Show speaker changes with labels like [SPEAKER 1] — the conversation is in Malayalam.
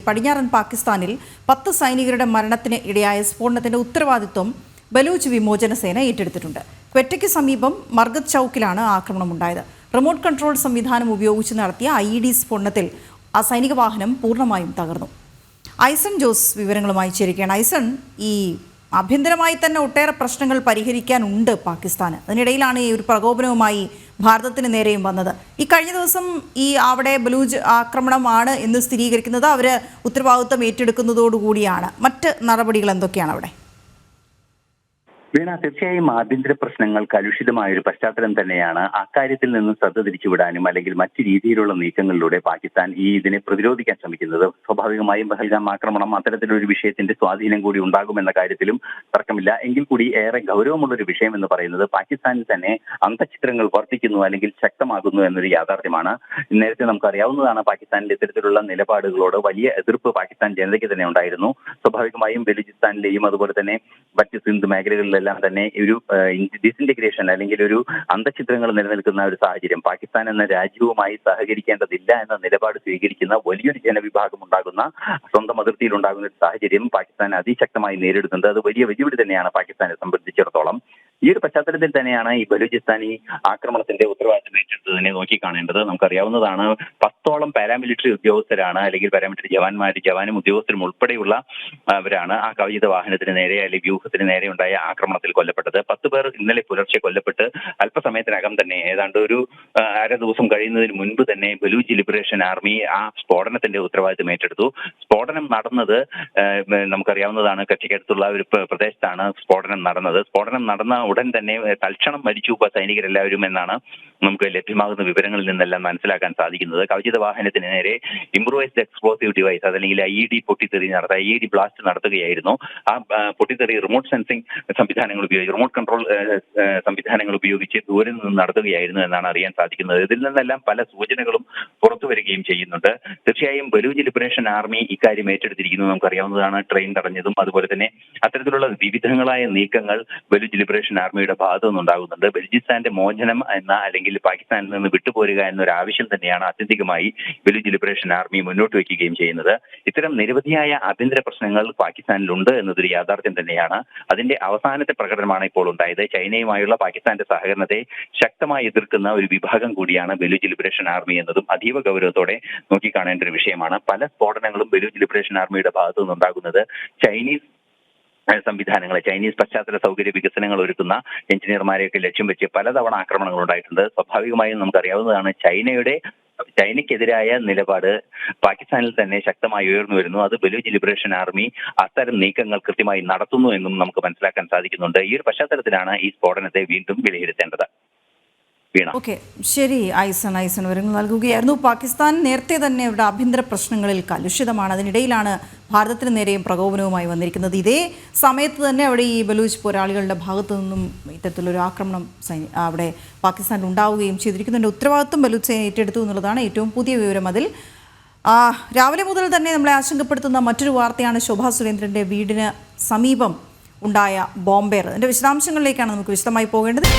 [SPEAKER 1] പടിഞ്ഞാറൻ പാകിസ്ഥാനിൽ 10 സൈനികരുടെ മരണത്തിന് ഇടയായ സ്ഫോടനത്തിന്റെ ഉത്തരവാദിത്വം ബലൂച്ച് വിമോചന സേന ഏറ്റെടുത്തിട്ടുണ്ട്. ക്വറ്റയ്ക്ക് സമീപം മർഗത് ചൌക്കിലാണ് ആക്രമണമുണ്ടായത്. റിമോട്ട് കൺട്രോൾ സംവിധാനം ഉപയോഗിച്ച് നടത്തിയ IED സ്ഫോടനത്തിൽ ആ സൈനിക വാഹനം പൂർണ്ണമായും തകർന്നു. ഐസൺ ജോസ് വിവരങ്ങളുമായി ചേരുകയാണ്. ഐസൺ, ഈ ആഭ്യന്തരമായി തന്നെ ഒട്ടേറെ പ്രശ്നങ്ങൾ പരിഹരിക്കാനുണ്ട് പാകിസ്ഥാന്. അതിനിടയിലാണ് ഈ ഒരു പ്രകോപനവുമായി ഭാരതത്തിന് നേരെയും വന്നത്. ഈ കഴിഞ്ഞ ദിവസം അവിടെ ബലൂച്ച് ആക്രമണമാണ് എന്ന് സ്ഥിരീകരിക്കുന്നത് അവർ ഉത്തരവാദിത്വം ഏറ്റെടുക്കുന്നതോടുകൂടിയാണ്. മറ്റ് നടപടികൾ എന്തൊക്കെയാണ് അവിടെ?
[SPEAKER 2] വീണ, തീർച്ചയായും ആഭ്യന്തര പ്രശ്നങ്ങൾ കലുഷിതമായ ഒരു പശ്ചാത്തലം തന്നെയാണ്. അക്കാര്യത്തിൽ നിന്നും ശ്രദ്ധ തിരിച്ചുവിടാനും അല്ലെങ്കിൽ മറ്റു രീതിയിലുള്ള നീക്കങ്ങളിലൂടെ പാകിസ്ഥാൻ ഇതിനെ പ്രതിരോധിക്കാൻ ശ്രമിക്കുന്നത്. സ്വാഭാവികമായും പഹൽഗാം ആക്രമണം അത്തരത്തിലൊരു വിഷയത്തിന്റെ സ്വാധീനം കൂടി ഉണ്ടാകുമെന്ന കാര്യത്തിലും തർക്കമില്ല. എങ്കിൽ കൂടി ഏറെ ഗൗരവമുള്ളൊരു വിഷയം എന്ന് പറയുന്നത് പാകിസ്ഥാനിൽ തന്നെ അന്തഃഛിദ്രങ്ങൾ വർദ്ധിക്കുന്നു അല്ലെങ്കിൽ ശക്തമാകുന്നു എന്നൊരു യാഥാർത്ഥ്യമാണ്. നേരത്തെ നമുക്കറിയാവുന്നതാണ്, പാകിസ്ഥാനിന്റെ ഇത്തരത്തിലുള്ള നിലപാടുകളോട് വലിയ എതിർപ്പ് പാകിസ്ഥാൻ ജനതയ്ക്ക് തന്നെ ഉണ്ടായിരുന്നു. സ്വാഭാവികമായും ബലൂചിസ്ഥാനിലെയും അതുപോലെ തന്നെ മറ്റ് സിന്ധ് മേഖലകളിലെല്ലാം തന്നെ ഒരു ഡിസിന്റഗ്രേഷൻ അല്ലെങ്കിൽ ഒരു അന്തഃഛിദ്രങ്ങൾ നിലനിൽക്കുന്ന ഒരു സാഹചര്യം, പാകിസ്ഥാൻ എന്ന രാജ്യവുമായി സഹകരിക്കേണ്ടതില്ല എന്ന നിലപാട് സ്വീകരിക്കുന്ന വലിയൊരു ജനവിഭാഗം ഉണ്ടാകുന്ന, സ്വന്തം അതിർത്തിയിൽ ഉണ്ടാകുന്ന ഒരു സാഹചര്യം പാകിസ്ഥാൻ അതിശക്തമായി നേരിടുന്നുണ്ട്. അത് വലിയ വെല്ലുവിളി തന്നെയാണ് പാകിസ്ഥാനെ സംബന്ധിച്ചിടത്തോളം. ഈ ഒരു പശ്ചാത്തലത്തിൽ തന്നെയാണ് ഈ ബലൂചിസ്ഥാനി ആക്രമണത്തിന്റെ ഉത്തരവാദിത്തം ഏറ്റെടുത്തതിനെ നോക്കിക്കാണേണ്ടത്. നമുക്കറിയാവുന്നതാണ്, 10ഓളം പാരാമിലിറ്ററി ഉദ്യോഗസ്ഥരാണ് അല്ലെങ്കിൽ പാരാമിലിറ്ററി ജവാനും ഉദ്യോഗസ്ഥരും ഉൾപ്പെടെയുള്ള അവരാണ് ആ കവചിത വാഹനത്തിന് നേരെ അല്ലെങ്കിൽ വ്യൂഹത്തിന് നേരെ ഉണ്ടായ ആക്രമണത്തിൽ കൊല്ലപ്പെട്ടത്. 10 പേർ ഇന്നലെ പുലർച്ചെ കൊല്ലപ്പെട്ട് അല്പസമയത്തിനകം തന്നെ ഏതാണ്ട് ഒരു അര ദിവസം കഴിയുന്നതിന് മുൻപ് തന്നെ ബലൂച്ച് ലിബറേഷൻ ആർമി ആ സ്ഫോടനത്തിന്റെ ഉത്തരവാദിത്തം ഏറ്റെടുത്തു. സ്ഫോടനം നടന്നത് നമുക്കറിയാവുന്നതാണ്, കച്ചിക്കടുത്തുള്ള ഒരു പ്രദേശത്താണ് സ്ഫോടനം നടന്നത്. സ്ഫോടനം നടന്ന ഉടൻ തന്നെ തൽക്ഷണം മരിച്ചു സൈനികരെല്ലാവരും എന്നാണ് നമുക്ക് ലഭ്യമാകുന്ന വിവരങ്ങളിൽ നിന്നെല്ലാം മനസ്സിലാക്കാൻ സാധിക്കുന്നത്. കവചിത വാഹനത്തിന് നേരെ ഇംപ്രൂവൈസ്ഡ് എക്സ്പ്ലോസീവ് ഡിവൈസ് അല്ലെങ്കിൽ IED ബ്ലാസ്റ്റ് നടത്തുകയായിരുന്നു. ആ പൊട്ടിത്തെറി റിമോട്ട് സെൻസിംഗ് സംവിധാനങ്ങൾ ഉപയോഗിച്ച്, റിമോട്ട് കൺട്രോൾ സംവിധാനങ്ങൾ ഉപയോഗിച്ച് ദൂരെ നിന്ന് നടത്തുകയായിരുന്നു എന്നാണ് അറിയാൻ സാധിക്കുന്നത്. ഇതിൽ നിന്നെല്ലാം പല സൂചനകളും പുറത്തു വരികയും ചെയ്യുന്നുണ്ട്. തീർച്ചയായും ബലൂച്ച് ലിബറേഷൻ ആർമി ഇക്കാര്യം ഏറ്റെടുത്തിരിക്കുന്നു. നമുക്കറിയാവുന്നതാണ്, ട്രെയിൻ തടഞ്ഞതും അതുപോലെ തന്നെ അത്തരത്തിലുള്ള വിവിധങ്ങളായ നീക്കങ്ങൾ ബലൂച്ച് ലിബറേഷൻ ആർമിയുടെ ഭാഗത്തു നിന്നുണ്ടാകുന്നുണ്ട്. ബലൂചിസ്ഥാന്റെ മോചനം എന്ന അല്ലെങ്കിൽ പാകിസ്ഥാനിൽ നിന്ന് വിട്ടുപോരുക എന്നൊരു ആവശ്യം തന്നെയാണ് ആത്യന്തികമായി ബലൂച്ച് ലിബറേഷൻ ആർമി മുന്നോട്ട് വയ്ക്കുകയും ചെയ്യുന്നത്. ഇത്തരം നിരവധിയായ ആഭ്യന്തര പ്രശ്നങ്ങൾ പാകിസ്ഥാനിലുണ്ട് എന്നതൊരു യാഥാർത്ഥ്യം തന്നെയാണ്. അതിന്റെ അവസാനത്തെ പ്രകടനമാണ് ഇപ്പോൾ ഉണ്ടായത്. ചൈനയുമായുള്ള പാകിസ്ഥാന്റെ സഹകരണത്തെ ശക്തമായി എതിർക്കുന്ന ഒരു വിഭാഗം കൂടിയാണ് ബലൂച്ച് ലിബറേഷൻ ആർമി എന്നതും അതീവ ഗൗരവത്തോടെ നോക്കിക്കാണേണ്ട ഒരു വിഷയമാണ്. പല സ്ഫോടനങ്ങളും ബലൂച്ച് ലിബറേഷൻ ആർമിയുടെ ഭാഗത്തു നിന്നുണ്ടാകുന്നത് ചൈനീസ് പശ്ചാത്തല സൗകര്യ വികസനങ്ങൾ ഒരുക്കുന്ന എഞ്ചിനീയർമാരെയൊക്കെ ലക്ഷ്യം വെച്ച് പലതവണ ആക്രമണങ്ങൾ ഉണ്ടായിട്ടുണ്ട്. സ്വാഭാവികമായും നമുക്കറിയാവുന്നതാണ്, ചൈനയ്ക്കെതിരായ നിലപാട് പാകിസ്ഥാനിൽ തന്നെ ശക്തമായി ഉയർന്നു വരുന്നു. അത് ബലൂച്ച് ലിബറേഷൻ ആർമി അത്തരം നീക്കങ്ങൾ കൃത്യമായി നടത്തുന്നു എന്നും നമുക്ക് മനസ്സിലാക്കാൻ സാധിക്കുന്നുണ്ട്. ഈ ഒരു പശ്ചാത്തലത്തിലാണ് ഈ സ്ഫോടനത്തെ വീണ്ടും വിലയിരുത്തേണ്ടത്.
[SPEAKER 1] ഓക്കെ, ശരി ഐസൺ വിവരങ്ങൾ നൽകുകയായിരുന്നു. പാകിസ്ഥാൻ നേരത്തെ തന്നെ അവരുടെ ആഭ്യന്തര പ്രശ്നങ്ങളിൽ കലുഷിതമാണ്. അതിനിടയിലാണ് ഭാരതത്തിന് നേരെയും പ്രകോപനവുമായി വന്നിരിക്കുന്നത്. ഇതേ സമയത്ത് തന്നെ അവിടെ ഈ ബലൂച്ച് പോരാളികളുടെ ഭാഗത്തു നിന്നും ഇത്തരത്തിലൊരു ആക്രമണം അവിടെ പാകിസ്ഥാനിൽ ഉണ്ടാവുകയും ചെയ്തിരിക്കുന്നതിൻ്റെ ഉത്തരവാദിത്വം ബലൂച്ച് സേന ഏറ്റെടുത്തു എന്നുള്ളതാണ് ഏറ്റവും പുതിയ വിവരം. അതിൽ രാവിലെ മുതൽ തന്നെ നമ്മളെ ആശങ്കപ്പെടുത്തുന്ന മറ്റൊരു വാർത്തയാണ് ശോഭാ സുരേന്ദ്രൻ്റെ വീടിന് സമീപം ഉണ്ടായ ബോംബേർ. അതിൻ്റെ വിശദാംശങ്ങളിലേക്കാണ് നമുക്ക് വിശദമായി പോകേണ്ടത്.